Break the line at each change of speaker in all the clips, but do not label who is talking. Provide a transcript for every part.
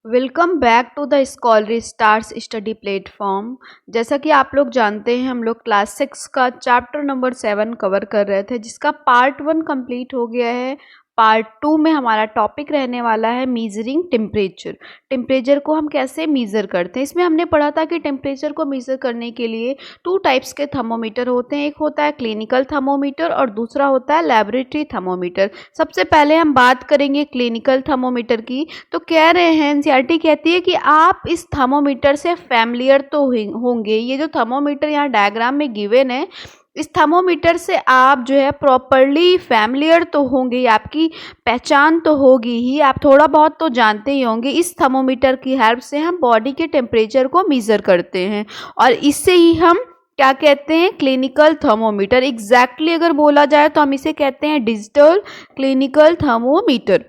Welcome back to the scholarly stars study platform. जैसा कि आप लोग जानते हैं, हम लोग क्लास 6 का चैप्टर नंबर 7 कवर कर रहे थे, जिसका पार्ट 1 कंप्लीट हो गया है। पार्ट 2 में हमारा टॉपिक रहने वाला है मीजरिंग टेम्परेचर। टेम्परेचर को हम कैसे मीज़र करते हैं। इसमें हमने पढ़ा था कि टेम्परेचर को मीज़र करने के लिए 2 टाइप्स के थर्मोमीटर होते हैं। एक होता है क्लिनिकल थर्मोमीटर और दूसरा होता है लेबोरेटरी थर्मोमीटर। सबसे पहले हम बात करेंगे क्लिनिकल थर्मोमीटर की। तो कह रहे हैं, एनसीईआरटी कहती है कि आप इस थर्मोमीटर से फैमिलियर तो होंगे। ये जो थर्मोमीटर यहाँ डायग्राम में गिवन है, इस थर्मोमीटर से आप जो है प्रॉपरली फैमिलियर तो होंगे, आपकी पहचान तो होगी ही, आप थोड़ा बहुत तो जानते ही होंगे। इस थर्मोमीटर की हेल्प से हम बॉडी के टेम्परेचर को मीज़र करते हैं और इससे ही हम क्या कहते हैं, क्लिनिकल थर्मोमीटर। एग्जैक्टली अगर बोला जाए तो हम इसे कहते हैं डिजिटल क्लिनिकल थर्मोमीटर।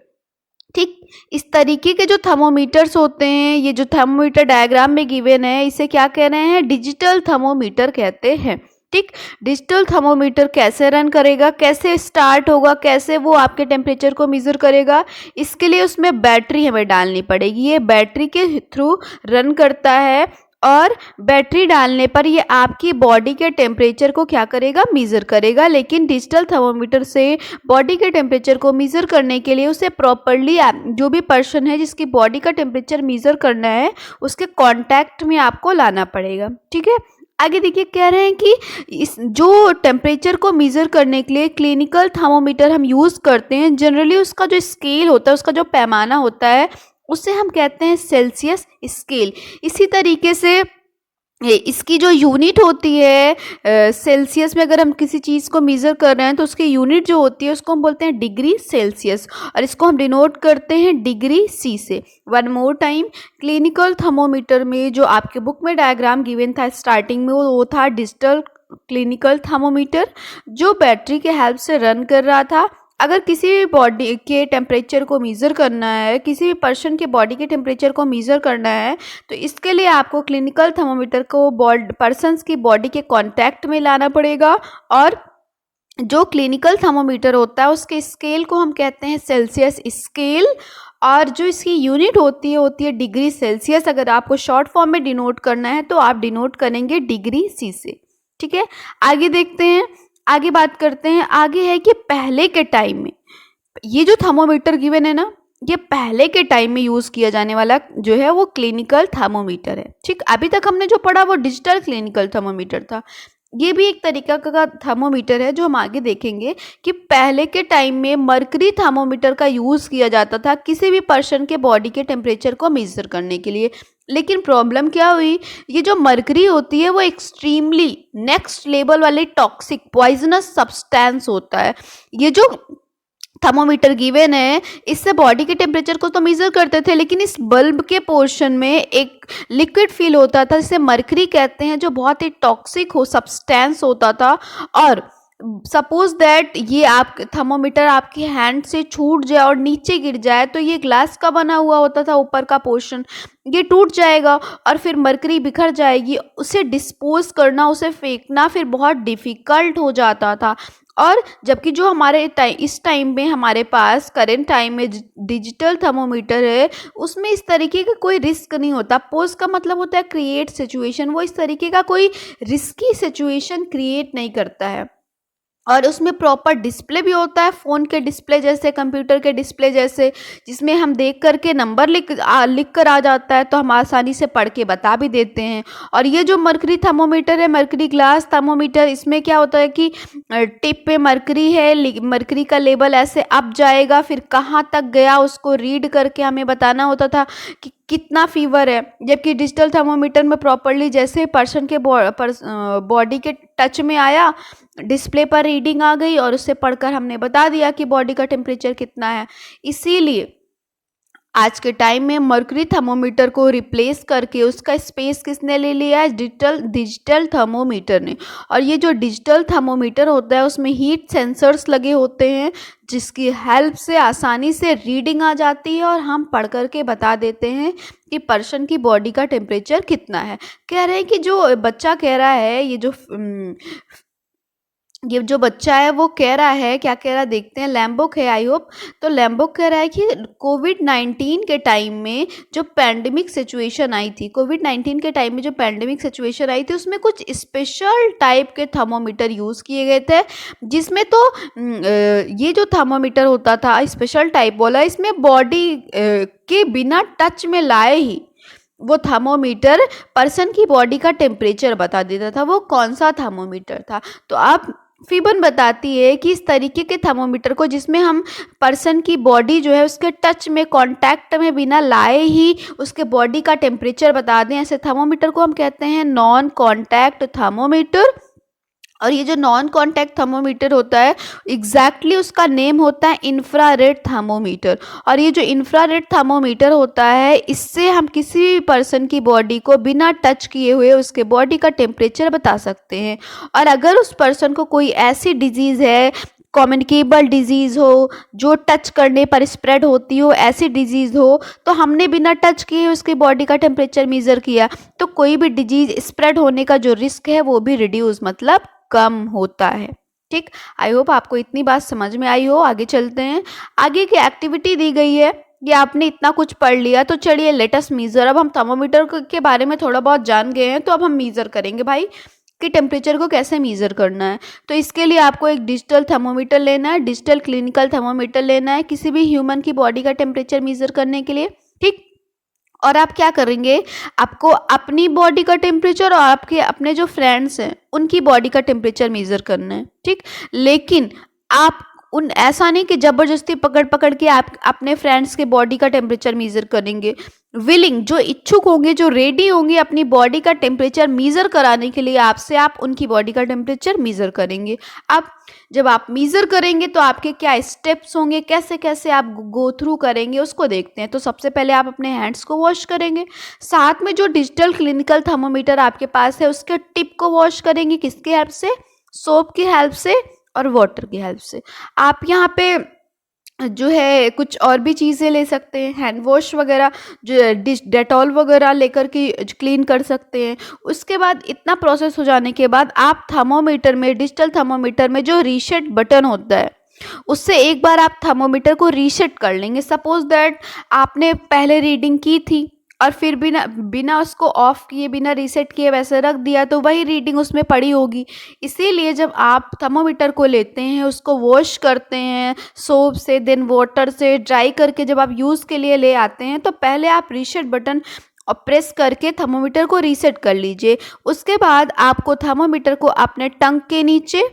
ठीक, इस तरीके के जो थर्मोमीटर्स होते हैं, ये जो थर्मोमीटर डायग्राम में गिवन है, इसे क्या कह रहे हैं, डिजिटल थर्मोमीटर कहते हैं। ठीक, डिजिटल थर्मोमीटर कैसे रन करेगा, कैसे स्टार्ट होगा, कैसे वो आपके टेम्परेचर को मेज़र करेगा, इसके लिए उसमें बैटरी हमें डालनी पड़ेगी। ये बैटरी के थ्रू रन करता है और बैटरी डालने पर ये आपकी बॉडी के टेम्परेचर को क्या करेगा, मीज़र करेगा। लेकिन डिजिटल थर्मोमीटर से बॉडी के टेम्परेचर को मीज़र करने के लिए उसे प्रॉपरली जो भी पर्सन है जिसकी बॉडी का टेम्परेचर मीज़र करना है, उसके कांटेक्ट में आपको लाना पड़ेगा। ठीक है, आगे देखिए, कह रहे हैं कि इस जो टेम्परेचर को मीज़र करने के लिए क्लिनिकल थर्मोमीटर हम यूज़ करते हैं, जनरली उसका जो स्केल होता है, उसका जो पैमाना होता है, उसे हम कहते हैं सेल्सियस स्केल। इसी तरीके से इसकी जो यूनिट होती है, सेल्सियस में अगर हम किसी चीज़ को मीज़र कर रहे हैं तो उसकी यूनिट जो होती है उसको हम बोलते हैं डिग्री सेल्सियस, और इसको हम डिनोट करते हैं डिग्री सी से। One more time, clinical thermometer में जो आपके बुक में डायग्राम गिवन था स्टार्टिंग में, वो था डिजिटल क्लिनिकल थर्मोमीटर, जो बैटरी के हेल्प से रन कर रहा था। अगर किसी भी बॉडी के टेम्परेचर को मीज़र करना है, किसी भी पर्सन के बॉडी के टेम्परेचर को मीज़र करना है, तो इसके लिए आपको क्लिनिकल थर्मोमीटर को पर्सन्स की बॉडी के कांटेक्ट में लाना पड़ेगा। और जो क्लिनिकल थर्मोमीटर होता है उसके स्केल को हम कहते हैं सेल्सियस स्केल, और जो इसकी यूनिट होती है डिग्री सेल्सियस। अगर आपको शॉर्ट फॉर्म में डिनोट करना है तो आप डिनोट करेंगे डिग्री सी से। ठीक है, आगे देखते हैं, आगे बात करते हैं। आगे है कि पहले के टाइम में ये जो थर्मोमीटर गिवन है ना, ये पहले के टाइम में यूज़ किया जाने वाला जो है वो क्लिनिकल थर्मोमीटर है। ठीक, अभी तक हमने जो पढ़ा वो डिजिटल क्लिनिकल थर्मोमीटर था। ये भी एक तरीका का थर्मोमीटर है जो हम आगे देखेंगे कि पहले के टाइम में मरकरी थर्मोमीटर का यूज़ किया जाता था किसी भी पर्सन के बॉडी के टेम्परेचर को मेज़र करने के लिए। लेकिन प्रॉब्लम क्या हुई, ये जो मरकरी होती है वो एक्सट्रीमली नेक्स्ट लेवल वाली टॉक्सिक पॉइजनस सब्सटेंस होता है। ये जो थर्मोमीटर गिवन है, इससे बॉडी के टेम्परेचर को तो मेज़र करते थे, लेकिन इस बल्ब के पोर्शन में एक लिक्विड फील होता था जिसे मरकरी कहते हैं, जो बहुत ही टॉक्सिक सब्सटेंस होता था। और सपोज दैट ये आप थर्मोमीटर आपके हैंड से छूट जाए और नीचे गिर जाए, तो ये ग्लास का बना हुआ होता था ऊपर का पोर्शन, ये टूट जाएगा और फिर मरकरी बिखर जाएगी। उसे डिस्पोज करना, उसे फेंकना फिर बहुत डिफ़िकल्ट हो जाता था। और जबकि जो हमारे इस टाइम में हमारे पास करेंट टाइम में डिजिटल थर्मोमीटर है, उसमें इस तरीके का कोई रिस्क नहीं होता। पोज का मतलब होता है क्रिएट सिचुएशन, वो इस तरीके का कोई रिस्की सिचुएशन क्रिएट नहीं करता है। और उसमें प्रॉपर डिस्प्ले भी होता है, फ़ोन के डिस्प्ले जैसे, कंप्यूटर के डिस्प्ले जैसे, जिसमें हम देख कर के नंबर लिख कर आ जाता है, तो हम आसानी से पढ़ के बता भी देते हैं। और ये जो मरकरी थर्मोमीटर है, मरकरी ग्लास थर्मोमीटर, इसमें क्या होता है कि टिप पे मरकरी है, मरकरी का लेवल ऐसे अप जाएगा, फिर कहाँ तक गया उसको रीड करके हमें बताना होता था कि कितना फीवर है। जबकि डिजिटल थर्मोमीटर में प्रॉपरली जैसे पर्सन के बॉडी के टच में आया, डिस्प्ले पर रीडिंग आ गई और उससे पढ़कर हमने बता दिया कि बॉडी का टेम्परेचर कितना है। इसीलिए आज के टाइम में मरकरी थर्मोमीटर को रिप्लेस करके उसका स्पेस किसने ले लिया है, डिजिटल थर्मोमीटर ने। और ये जो डिजिटल थर्मोमीटर होता है उसमें हीट सेंसर्स लगे होते हैं, जिसकी हेल्प से आसानी से रीडिंग आ जाती है और हम पढ़ कर के बता देते हैं कि पर्सन की बॉडी का टेम्परेचर कितना है। कह रहे हैं कि जो बच्चा कह रहा है, ये जो ये जो बच्चा है वो कह रहा है, क्या कह रहा है देखते हैं, लैम्बोक है आई होप। तो लैम्बोक कह रहा है कि कोविड-19 के टाइम में जो पैंडेमिक सिचुएशन आई थी, कोविड-19 के टाइम में जो पैंडेमिक सिचुएशन आई थी उसमें कुछ स्पेशल टाइप के थर्मोमीटर यूज़ किए गए थे, जिसमें तो ये जो थर्मोमीटर होता था स्पेशल टाइप बोला, इसमें बॉडी के बिना टच में लाए ही वो थर्मोमीटर पर्सन की बॉडी का टेम्परेचर बता देता था। वो कौन सा थर्मोमीटर था? तो आप फीबन बताती है कि इस तरीके के थर्मोमीटर को, जिसमें हम पर्सन की बॉडी जो है उसके टच में, कांटेक्ट में बिना लाए ही उसके बॉडी का टेम्परेचर बता दें, ऐसे थर्मोमीटर को हम कहते हैं नॉन कांटेक्ट थर्मोमीटर। और ये जो नॉन कांटेक्ट थर्मोमीटर होता है एग्जैक्टली उसका नेम होता है इंफ्रारेड थर्मोमीटर। और ये जो इंफ्रारेड थर्मोमीटर होता है, इससे हम किसी भी पर्सन की बॉडी को बिना टच किए हुए उसके बॉडी का टेम्परेचर बता सकते हैं। और अगर उस पर्सन को कोई ऐसी डिजीज़ है, कम्युनिकेबल डिजीज़ हो, जो टच करने पर स्प्रेड होती हो, ऐसी डिजीज़ हो, तो हमने बिना टच किए उसकी बॉडी का टेम्परेचर मेज़र किया, तो कोई भी डिजीज़ स्प्रेड होने का जो रिस्क है वो भी रिड्यूस मतलब कम होता है। ठीक, आई होप आपको इतनी बात समझ में आई हो। आगे चलते हैं। आगे की एक्टिविटी दी गई है, ये आपने इतना कुछ पढ़ लिया, तो चलिए लेटेस्ट मीज़र। अब हम थर्मोमीटर के बारे में थोड़ा बहुत जान गए हैं, तो अब हम मीज़र करेंगे भाई कि टेम्परेचर को कैसे मीज़र करना है। तो इसके लिए आपको एक डिजिटल थर्मोमीटर लेना है, डिजिटल क्लिनिकल थर्मोमीटर लेना है किसी भी ह्यूमन की बॉडी का टेम्परेचर मीज़र करने के लिए। ठीक, और आप क्या करेंगे, आपको अपनी बॉडी का टेम्परेचर और आपके अपने जो फ्रेंड्स हैं उनकी बॉडी का टेम्परेचर मेज़र करना है। ठीक, लेकिन आप उन ऐसा नहीं कि ज़बरदस्ती पकड़ पकड़ के आप अपने फ्रेंड्स के बॉडी का टेम्परेचर मेज़र करेंगे। विलिंग, जो इच्छुक होंगे, जो रेडी होंगे अपनी बॉडी का टेम्परेचर मेज़र कराने के लिए आपसे, आप उनकी बॉडी का टेम्परेचर मेज़र करेंगे। अब जब आप मेज़र करेंगे तो आपके क्या स्टेप्स होंगे, कैसे कैसे आप गो थ्रू करेंगे उसको देखते हैं। तो सबसे पहले आप अपने हैंड्स को वॉश करेंगे, साथ में जो डिजिटल क्लिनिकल थर्मोमीटर आपके पास है उसके टिप को वॉश करेंगे। किसकी हेल्प से? सोप की हेल्प से और वाटर की हेल्प से। आप यहाँ पे जो है कुछ और भी चीज़ें ले सकते हैं, हैंड वॉश वगैरह, जो डेटॉल वगैरह लेकर के क्लीन कर सकते हैं। उसके बाद इतना प्रोसेस हो जाने के बाद आप थर्मोमीटर में, डिजिटल थर्मोमीटर में जो रीसेट बटन होता है उससे एक बार आप थर्मोमीटर को रीसेट कर लेंगे। सपोज दैट आपने पहले रीडिंग की थी और फिर बिना बिना उसको ऑफ किए, बिना रीसेट किए वैसे रख दिया, तो वही रीडिंग उसमें पड़ी होगी। इसीलिए जब आप थर्मोमीटर को लेते हैं, उसको वॉश करते हैं सोप से, देन वाटर से ड्राई करके जब आप यूज़ के लिए ले आते हैं, तो पहले आप रीसेट बटन और प्रेस करके थर्मोमीटर को रीसेट कर लीजिए। उसके बाद आपको थर्मोमीटर को अपने टंग के नीचे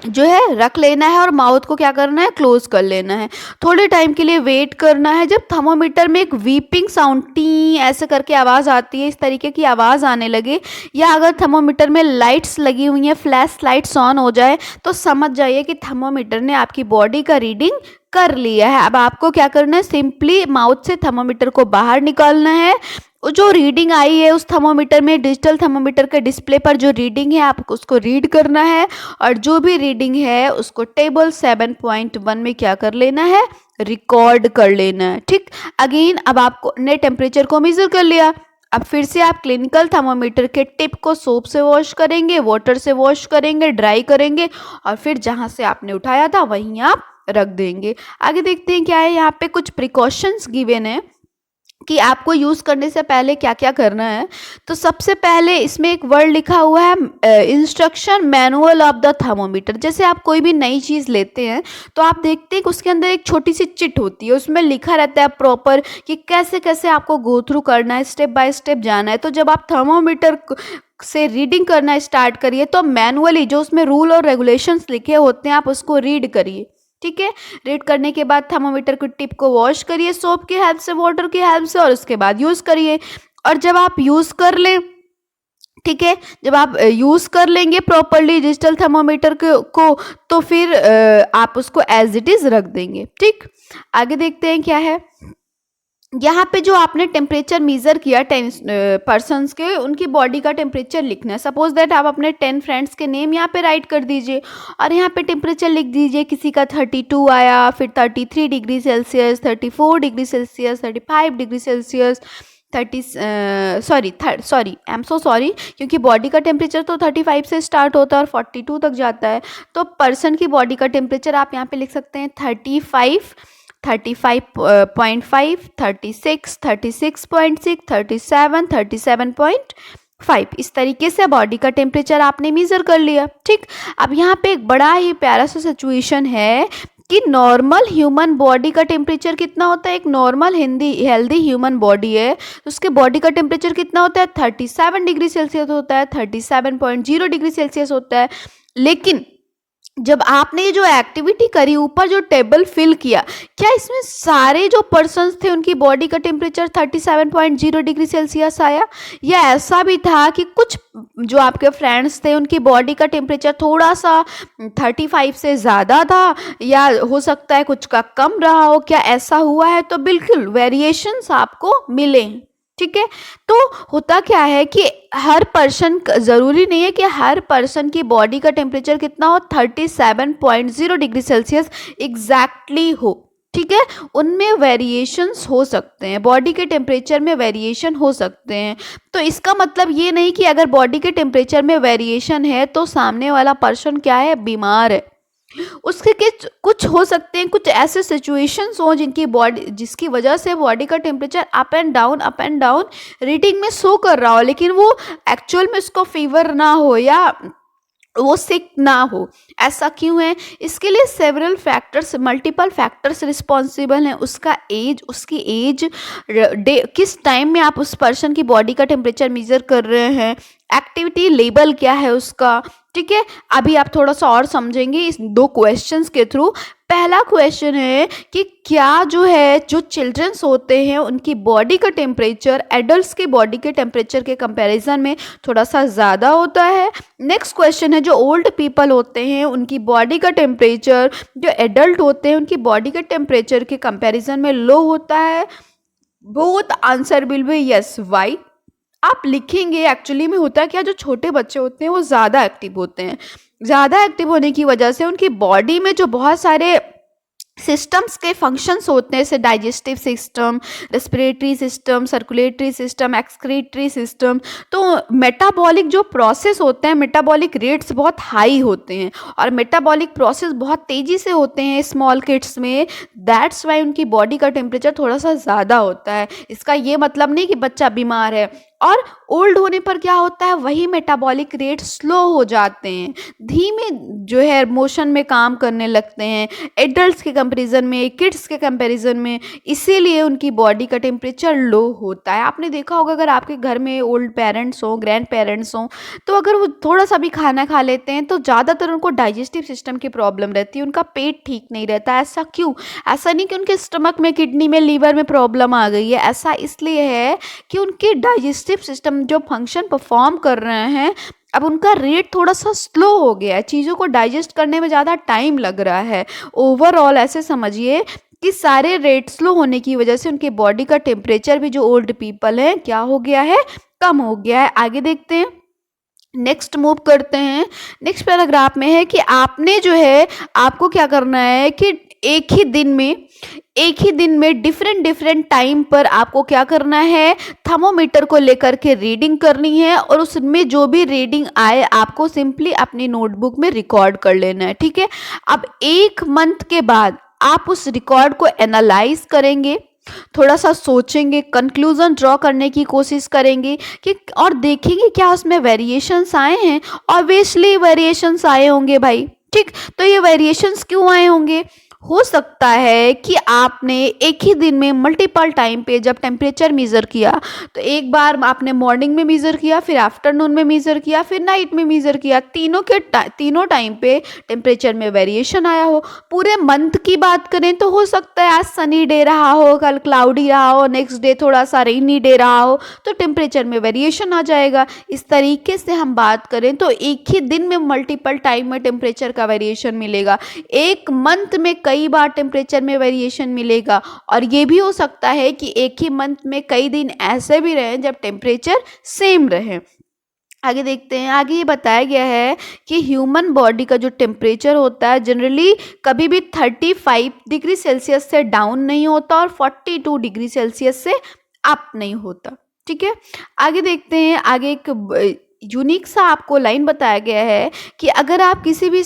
जो है रख लेना है और माउथ को क्या करना है, क्लोज कर लेना है। थोड़े टाइम के लिए वेट करना है। जब थर्मोमीटर में एक वीपिंग साउंड, टी ऐसे करके आवाज़ आती है, इस तरीके की आवाज़ आने लगे, या अगर थर्मोमीटर में लाइट्स लगी हुई हैं, फ्लैश लाइट्स ऑन हो जाए, तो समझ जाइए कि थर्मोमीटर ने आपकी बॉडी का रीडिंग कर लिया है। अब आपको क्या करना है, सिंपली माउथ से थर्मोमीटर को बाहर निकालना है। जो रीडिंग आई है उस थर्मोमीटर में, डिजिटल थर्मोमीटर के डिस्प्ले पर जो रीडिंग है आपको उसको रीड करना है, और जो भी रीडिंग है उसको टेबल 7.1 में क्या कर लेना है, रिकॉर्ड कर लेना है। ठीक, अगेन अब आपको ने टेम्परेचर को मेजर कर लिया। अब फिर से आप क्लिनिकल थर्मोमीटर के टिप को सोप से वॉश करेंगे, वाटर से वॉश करेंगे, ड्राई करेंगे, और फिर जहाँ से आपने उठाया था वहीं आप रख देंगे। आगे देखते हैं क्या है। यहाँ पे कुछ प्रिकॉशंस गिवन है कि आपको यूज़ करने से पहले क्या क्या करना है। तो सबसे पहले इसमें एक वर्ड लिखा हुआ है instruction manual of the thermometer. जैसे आप कोई भी नई चीज़ लेते हैं तो आप देखते हैं कि उसके अंदर एक छोटी सी चिट होती है, उसमें लिखा रहता है प्रॉपर कि कैसे कैसे आपको गो थ्रू करना है, स्टेप बाय स्टेप जाना है। तो जब आप थर्मोमीटर से रीडिंग करना स्टार्ट करिए तो मैनुअली जो उसमें रूल और रेगुलेशंस लिखे होते हैं आप उसको रीड करिए। ठीक है, रीड करने के बाद थर्मोमीटर की टिप को वॉश करिए सोप की हेल्प से, वाटर की हेल्प से, और उसके बाद यूज़ करिए। और जब आप यूज़ कर लें, ठीक है, जब आप यूज़ कर लेंगे प्रॉपरली डिजिटल थर्मोमीटर को तो फिर आप उसको एज इट इज़ रख देंगे। ठीक, आगे देखते हैं क्या है। यहाँ पे जो आपने टेम्परेचर मेज़र किया 10 पर्सनस के, उनकी बॉडी का टेम्परेचर लिखना है। सपोज दैट आप अपने 10 फ्रेंड्स के नेम यहाँ पे राइट कर दीजिए और यहाँ पे टेम्परेचर लिख दीजिए। किसी का 32 आया, फिर 33 degree Celsius, 34 degree Celsius, 35 degree Celsius, sorry I am so sorry, क्योंकि बॉडी का टेम्परेचर तो 35 से स्टार्ट होता है और 42 तक जाता है। तो पर्सन की बॉडी का टेम्परेचर आप यहाँ पे लिख सकते हैं 35, 35.5, 36, 36.6, 37, 37.5। इस तरीके से बॉडी का टेम्परेचर आपने मेजर कर लिया। ठीक, अब यहाँ पे एक बड़ा ही प्यारा सा सिचुएशन है कि नॉर्मल ह्यूमन बॉडी का टेम्परेचर कितना होता है। एक नॉर्मल हेल्दी ह्यूमन बॉडी है तो उसके बॉडी का टेम्परेचर कितना होता है, 37 डिग्री सेल्सियस होता है, 37.0 डिग्री सेल्सियस होता है। लेकिन जब आपने ये जो एक्टिविटी करी, ऊपर जो टेबल फिल किया, क्या इसमें सारे जो पर्सन्स थे उनकी बॉडी का टेम्परेचर 37.0 डिग्री सेल्सियस आया, या ऐसा भी था कि कुछ जो आपके फ्रेंड्स थे उनकी बॉडी का टेम्परेचर थोड़ा सा 35 से ज़्यादा था, या हो सकता है कुछ का कम रहा हो? क्या ऐसा हुआ है? तो बिल्कुल वेरिएशंस आपको मिले। ठीक है, तो होता क्या है कि हर पर्सन, ज़रूरी नहीं है कि हर पर्सन की बॉडी का टेम्परेचर कितना हो, 37.0 डिग्री सेल्सियस एग्जैक्टली हो। ठीक है, उनमें वेरिएशंस हो सकते हैं, बॉडी के टेम्परेचर में वेरिएशन हो सकते हैं। तो इसका मतलब ये नहीं कि अगर बॉडी के टेम्परेचर में वेरिएशन है तो सामने वाला पर्सन क्या है, बीमार है। उसके कुछ हो सकते हैं, कुछ ऐसे सिचुएशंस हो जिसकी वजह से बॉडी का temperature up and down reading में शो कर रहा हो, लेकिन वो एक्चुअल में उसको फीवर ना हो या वो सिक ना हो। ऐसा क्यों है? इसके लिए several factors, multiple factors responsible हैं। उसका एज, उसकी एज, किस टाइम में आप उस पर्सन की बॉडी का टेम्परेचर मेजर कर रहे हैं, एक्टिविटी लेवल क्या है उसका। ठीक है, अभी आप थोड़ा सा और समझेंगे इस दो क्वेश्चंस के थ्रू। पहला क्वेश्चन है कि क्या जो चिल्ड्रंस होते हैं उनकी बॉडी का टेम्परेचर एडल्ट्स की बॉडी के टेम्परेचर के कंपैरिजन में थोड़ा सा ज़्यादा होता है। नेक्स्ट क्वेश्चन है जो ओल्ड पीपल होते हैं उनकी बॉडी का टेम्परेचर जो एडल्ट होते हैं उनकी बॉडी के टेम्परेचर के कंपैरिजन में लो होता है। Both answer will be yes. Why आप लिखेंगे, एक्चुअली में होता है क्या, जो छोटे बच्चे होते हैं वो ज़्यादा एक्टिव होते हैं। ज़्यादा एक्टिव होने की वजह से उनकी बॉडी में जो बहुत सारे सिस्टम्स के फंक्शंस होते हैं, जैसे digestive system, respiratory system, circulatory system, excretory system, तो मेटाबॉलिक जो प्रोसेस होते हैं, मेटाबॉलिक रेट्स बहुत हाई होते हैं और मेटाबॉलिक प्रोसेस बहुत तेज़ी से होते हैं स्मॉल किड्स में। दैट्स वाई उनकी बॉडी का टेम्परेचर थोड़ा सा ज़्यादा होता है। इसका ये मतलब नहीं कि बच्चा बीमार है। और ओल्ड होने पर क्या होता है, वही मेटाबॉलिक रेट स्लो हो जाते हैं, धीमे जो है मोशन में काम करने लगते हैं एडल्ट्स के कंपैरिजन में, किड्स के कंपैरिजन में, इसीलिए उनकी बॉडी का टेम्परेचर लो होता है। आपने देखा होगा अगर आपके घर में ओल्ड पेरेंट्स हों, ग्रैंड पेरेंट्स हों, तो अगर वो थोड़ा सा भी खाना खा लेते हैं तो ज़्यादातर उनको डाइजेस्टिव सिस्टम की प्रॉब्लम रहती है, उनका पेट ठीक नहीं रहता। ऐसा क्यों? ऐसा नहीं कि उनके स्टमक में, किडनी में, लीवर में प्रॉब्लम आ गई है, ऐसा इसलिए है कि उनके डाइजेस्टिव सिस्टम जो फंक्शन परफॉर्म कर रहे हैं अब उनका रेट थोड़ा सा स्लो हो गया है, चीज़ों को डाइजेस्ट करने में ज़्यादा टाइम लग रहा है। ओवरऑल ऐसे समझिए कि सारे रेट स्लो होने की वजह से उनके बॉडी का टेम्परेचर भी जो ओल्ड पीपल है क्या हो गया है, कम हो गया है। आगे देखते हैं, नेक्स्ट मूव करते हैं। नेक्स्ट पैराग्राफ में है कि आपने जो है आपको क्या करना है कि एक ही दिन में डिफरेंट टाइम पर आपको क्या करना है, थर्मोमीटर को लेकर के रीडिंग करनी है और उसमें जो भी रीडिंग आए आपको सिंपली अपनी नोटबुक में रिकॉर्ड कर लेना है। ठीक है, अब एक मंथ के बाद आप उस रिकॉर्ड को एनालाइज करेंगे, थोड़ा सा सोचेंगे, कंक्लूजन ड्रॉ करने की कोशिश करेंगे कि और देखेंगे क्या उसमें वेरिएशंस आए हैं। ऑब्वियसली वेरिएशंस आए होंगे भाई। ठीक, तो ये वेरिएशंस क्यों आए होंगे? हो सकता है कि आपने एक ही दिन में मल्टीपल टाइम पे जब टेम्परेचर मेज़र किया तो एक बार आपने मॉर्निंग में मेज़र किया, फिर आफ्टरनून में मेज़र किया, फिर नाइट में मेज़र किया, तीनों टाइम पे टेम्परेचर में वेरिएशन आया हो। पूरे मंथ की बात करें तो हो सकता है आज सनी डे रहा हो, कल क्लाउडी रहा हो, नेक्स्ट डे थोड़ा सा रेनी डे रहा हो, तो टेम्परेचर में वेरिएशन आ जाएगा। इस तरीके से हम बात करें तो एक ही दिन में मल्टीपल टाइम में टेम्परेचर का वेरिएशन मिलेगा, एक मंथ में कई बार टेम्परेचर में वेरिएशन मिलेगा, और ये भी हो सकता है कि एक ही मंथ में कई दिन ऐसे भी रहें जब टेम्परेचर सेम रहे। आगे देखते हैं, आगे ये बताया गया है कि ह्यूमन बॉडी का जो टेम्परेचर होता है जनरली कभी भी 35 डिग्री सेल्सियस से डाउन नहीं होता और 42 डिग्री सेल्सियस से अप नहीं होता। ठीक है, आगे देखते हैं। आगे एक यूनिक सा आपको लाइन बताया गया है कि अगर किसी भी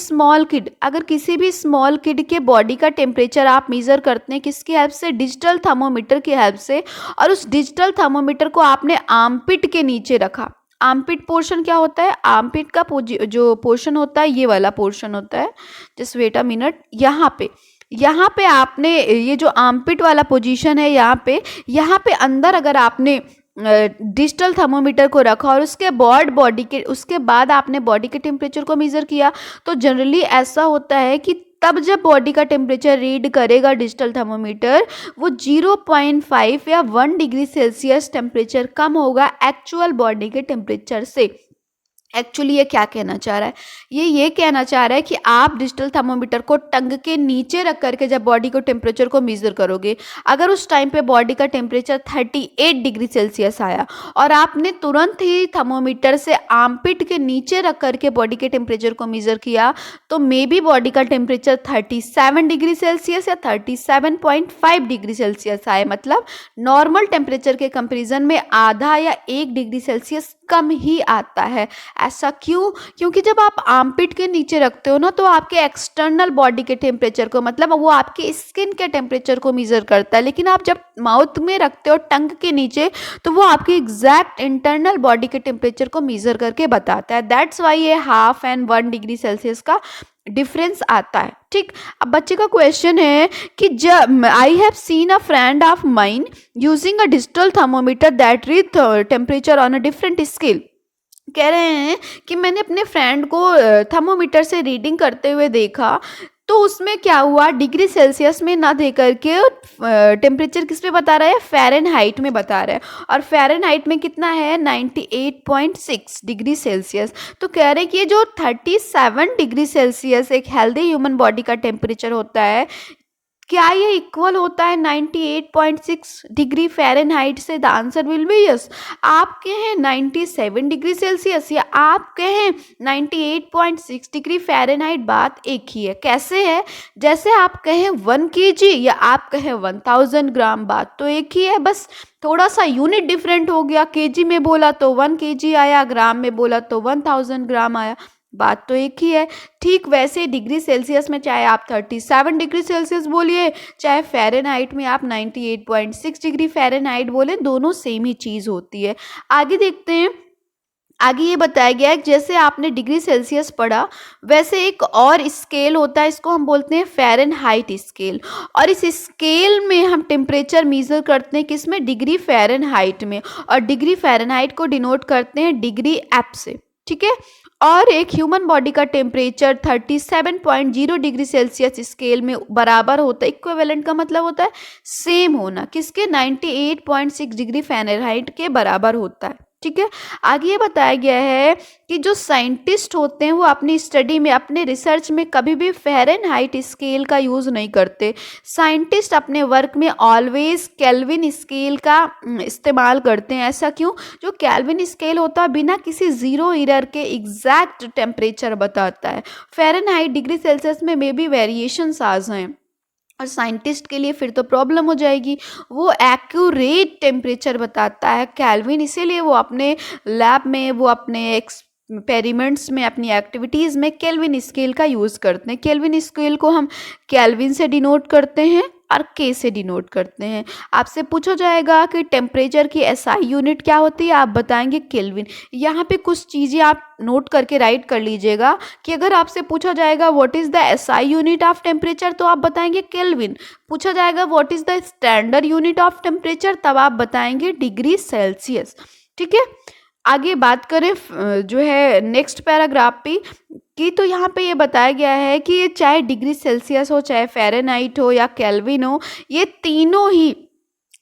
स्मॉल किड के बॉडी का टेम्परेचर आप मेज़र करते हैं किसकी हेल्प से, डिजिटल थर्मोमीटर की हेल्प से, और उस डिजिटल थर्मोमीटर को आपने आर्मपिट के नीचे रखा। आर्मपिट पोर्शन क्या होता है, आर्मपिट का जो पोर्शन होता है ये वाला पोर्शन होता है। जस्ट वेट अ मिनट, यहाँ पे आपने ये जो आर्मपिट वाला पोजीशन है, यहाँ पे अंदर अगर आपने डिजिटल थर्मोमीटर को रखा और उसके बाद आपने बॉडी के टेम्परेचर को मेज़र किया, तो जनरली ऐसा होता है कि तब जब बॉडी का टेम्परेचर रीड करेगा डिजिटल थर्मोमीटर, वो 0.5 या 1 डिग्री सेल्सियस टेम्परेचर कम होगा एक्चुअल बॉडी के टेम्परेचर से। एक्चुअली ये क्या कहना चाह रहा है, ये कहना चाह रहा है कि आप डिजिटल थर्मोमीटर को टंग के नीचे रख करके जब बॉडी को टेम्परेचर को मेज़र करोगे, अगर उस टाइम पे बॉडी का टेम्परेचर 38 डिग्री सेल्सियस आया और आपने तुरंत ही थर्मोमीटर से आर्मपिट के नीचे रख करके बॉडी के टेम्परेचर को मेज़र किया, तो मे बी बॉडी का टेम्परेचर 37 डिग्री सेल्सियस या 37.5 डिग्री सेल्सियस आए, मतलब नॉर्मल टेम्परेचर के कंपेरिजन में आधा या 1 डिग्री सेल्सियस कम ही आता है। ऐसा क्यों? क्योंकि जब आप आर्मपिट के नीचे रखते हो ना, तो आपके एक्सटर्नल बॉडी के टेम्परेचर को, मतलब वो आपके स्किन के टेम्परेचर को मेज़र करता है, लेकिन आप जब माउथ में रखते हो टंग के नीचे, तो वो आपके एग्जैक्ट इंटरनल बॉडी के टेम्परेचर को मेज़र करके बताता है। दैट्स वाई ये 1/2 and 1 डिग्री सेल्सियस का डिफरेंस आता है। ठीक, अब बच्चे का क्वेश्चन है कि जब I have seen a friend of mine using a digital thermometer that read temperature on a different scale. कह रहे हैं कि मैंने अपने फ्रेंड को थर्मोमीटर से रीडिंग करते हुए देखा, तो उसमें क्या हुआ, डिग्री सेल्सियस में ना दे करके टेम्परेचर किस पे बता रहा है, फ़ारेनहाइट में बता रहा है, और फ़ारेनहाइट में कितना है, 98.6 डिग्री सेल्सियस। तो कह रहे हैं कि ये जो 37 डिग्री सेल्सियस एक हेल्दी ह्यूमन बॉडी का टेम्परेचर होता है, क्या ये इक्वल होता है 98.6 डिग्री फ़ारेनहाइट से? The answer will be yes. आप कहें 97 डिग्री सेल्सियस या आप कहें 98.6 डिग्री फ़ारेनहाइट, बात एक ही है। कैसे है? जैसे आप कहें 1 kg या आप कहें 1000 ग्राम, बात तो एक ही है, बस थोड़ा सा यूनिट डिफरेंट हो गया। केजी में बोला तो 1 kg आया, ग्राम में बोला तो 1000 ग्राम आया, बात तो एक ही है। ठीक वैसे डिग्री सेल्सियस में चाहे आप 37 डिग्री सेल्सियस बोलिए, चाहे फ़ारेनहाइट में आप 98.6 डिग्री फ़ारेनहाइट बोले, दोनों सेम ही चीज़ होती है। आगे देखते हैं। आगे ये बताया गया है कि जैसे आपने डिग्री सेल्सियस पढ़ा, वैसे एक और स्केल होता है, इसको हम बोलते हैं फ़ारेनहाइट स्केल, और इस स्केल में हम टेम्परेचर मेज़र करते हैं किस में, डिग्री फ़ारेनहाइट में, और डिग्री फ़ारेनहाइट को डिनोट करते हैं डिग्री एफ से। ठीक है, और एक ह्यूमन बॉडी का टेम्परेचर 37.0 डिग्री सेल्सियस स्केल में बराबर होता है, इक्विवेलेंट का मतलब होता है सेम होना, किसके, 98.6 डिग्री फ़ारेनहाइट के बराबर होता है। ठीक है, आगे ये बताया गया है कि जो साइंटिस्ट होते हैं वो अपनी स्टडी में, अपने रिसर्च में कभी भी फ़ारेनहाइट स्केल का यूज़ नहीं करते। साइंटिस्ट अपने वर्क में ऑलवेज केल्विन स्केल का इस्तेमाल करते हैं। ऐसा क्यों? जो केल्विन स्केल होता है बिना किसी ज़ीरो एरर के एग्जैक्ट टेम्परेचर बताता है। फ़ारेनहाइट डिग्री सेल्सियस में मे बी वेरिएशंस आ जाएं, और साइंटिस्ट के लिए फिर तो प्रॉब्लम हो जाएगी। वो एक्यूरेट टेम्परेचर बताता है केल्विन, इसीलिए वो अपने लैब में, वो अपने एक्सपेरिमेंट्स में, अपनी एक्टिविटीज़ में केल्विन स्केल का यूज़ करते हैं। केल्विन स्केल को हम केल्विन से डिनोट करते हैं और के से डिनोट करते हैं। आपसे पूछा जाएगा कि टेम्परेचर की एसआई यूनिट क्या होती है, आप बताएंगे केल्विन। यहाँ पे कुछ चीज़ें आप नोट करके राइट कर लीजिएगा कि अगर आपसे पूछा जाएगा what is the SI unit of temperature, तो आप बताएंगे केल्विन। पूछा जाएगा what is the standard unit of temperature, तब आप बताएंगे डिग्री सेल्सियस। ठीक है, आगे बात करें जो है नेक्स्ट पैराग्राफ पे कि, तो यहाँ पे ये बताया गया है कि चाहे डिग्री सेल्सियस हो, चाहे फ़ारेनहाइट हो या केल्विन हो, ये तीनों ही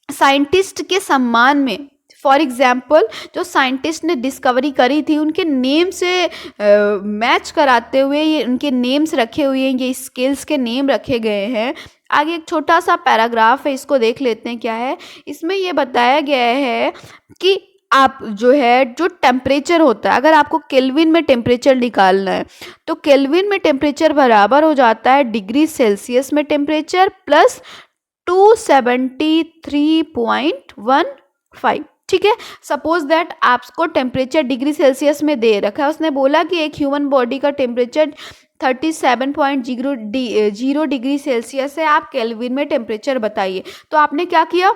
साइंटिस्ट के सम्मान में, फॉर एग्जाम्पल जो साइंटिस्ट ने डिस्कवरी करी थी उनके नेम से मैच कराते हुए ये उनके नेम्स रखे हुए हैं, ये स्केल्स के नेम रखे गए हैं। आगे एक छोटा सा पैराग्राफ है, इसको देख लेते हैं क्या है। इसमें ये बताया गया है कि आप जो है, जो टेम्परेचर होता है, अगर आपको केल्विन में टेम्परेचर निकालना है, तो केल्विन में टेम्परेचर बराबर हो जाता है डिग्री सेल्सियस में टेम्परेचर प्लस 273.15। ठीक है। सपोज दैट आपको टेम्परेचर डिग्री सेल्सियस में दे रखा है, उसने बोला कि एक ह्यूमन बॉडी का टेम्परेचर 37.0 डिग्री सेल्सियस है, आप केल्विन में टेम्परेचर बताइए। तो आपने क्या किया,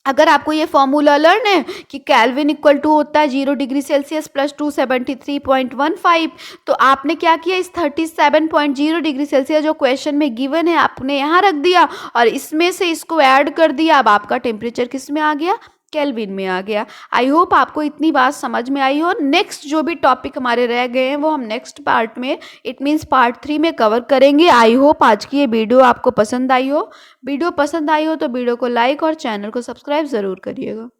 अगर आपको ये फॉर्मूला लर्न है कि केल्विन इक्वल टू होता है 0 डिग्री सेल्सियस प्लस 273.15, तो आपने क्या किया, इस 37.0 डिग्री सेल्सियस जो क्वेश्चन में गिवन है आपने यहाँ रख दिया और इसमें से इसको ऐड कर दिया। अब आपका टेम्परेचर किस में आ गया, केल्विन में आ गया। आई होप आपको इतनी बात समझ में आई हो। नेक्स्ट जो भी टॉपिक हमारे रह गए हैं वो हम नेक्स्ट पार्ट में, इट मीन्स पार्ट 3 में कवर करेंगे। आई होप आज की ये वीडियो आपको पसंद आई हो। वीडियो पसंद आई हो तो वीडियो को लाइक और चैनल को सब्सक्राइब ज़रूर करिएगा।